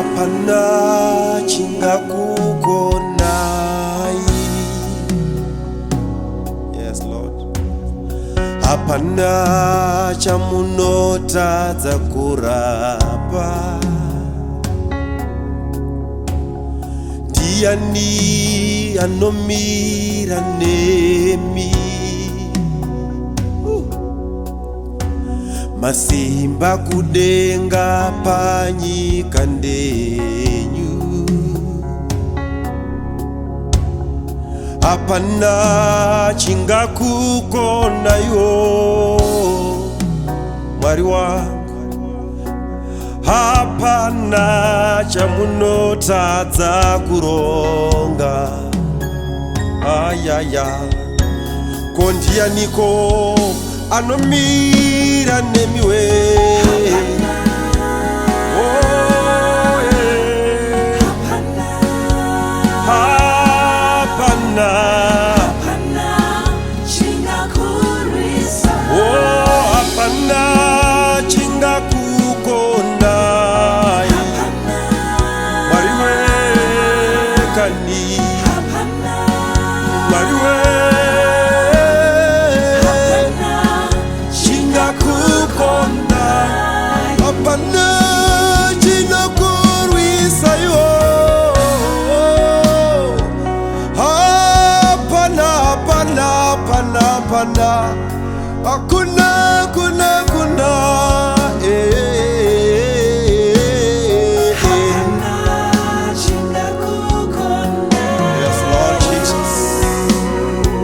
Hapana chingakukonai. Yes, Lord. Hapana chamunotadza kurapa. Ndiani anomira nemi. Masimba kudenga panyika ndenyu. Hapana chingakukonayo Mwari wangu. Hapana chamunotadza kuronga. Ayaya, ko ndianiko anomira nemiwe. Hapana hapana chingakukonai. Mariwe kani mariwe chingakukonai. Hapana chingakurwisayo. Hapana hakuna kuna Yes, Lord Jesus.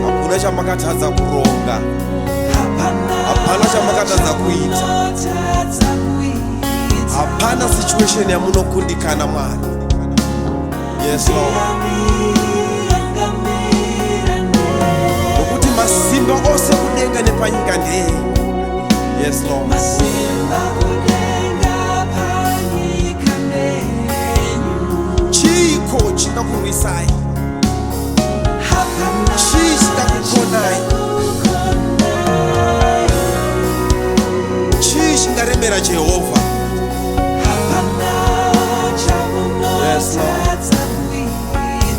Hakuna chamakatadza kuronga. Hapana chamakatadza kuita. Hapana situation yamunokundikana Mwari. Yes, Lord. Masimba ose kudenga nepanyika ndenyu. Yes, Lord. Masimba kudenga panyika ndenyu. Chiko chingakurwisai. Hapana chingakukonai. Chingaremera Jehovah. Hapana chamunotadza kuita.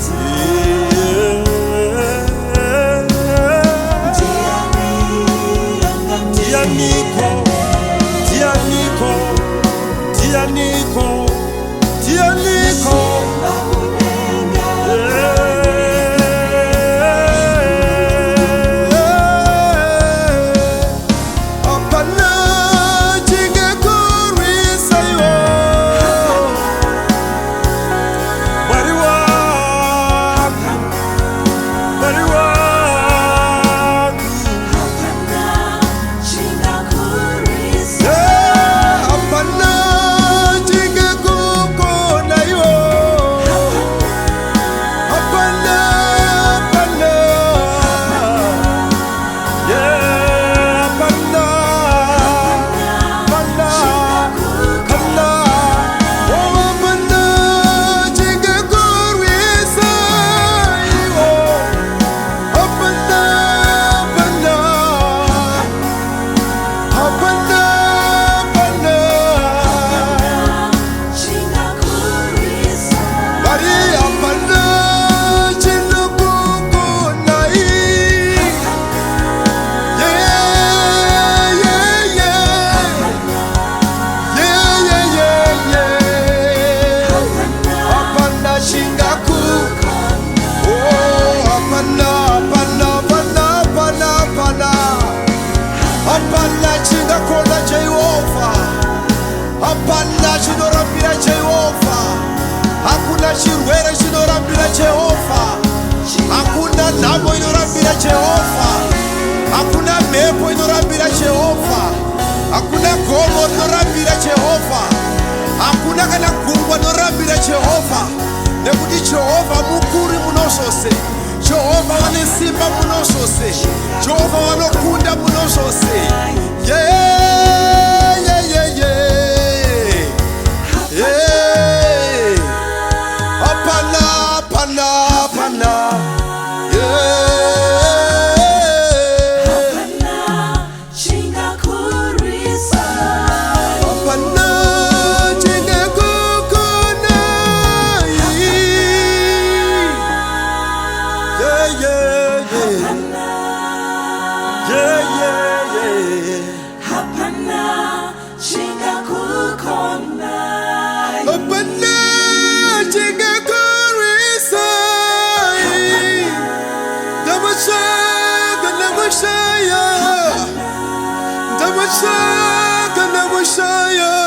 chirwere chinorambira Jehovha, hakuna nhamo inorambira Jehovha, hakuna mhepo inorambira Jehovha, hakuna gomo rinorambira Jehovha, hakuna kana gungwa rinorambira Jehovha, nekuti Jehovha mukuru muno zvose, Jehovha vane simba muno zvose, Jehovha vanokunda muno zvose. Shaya,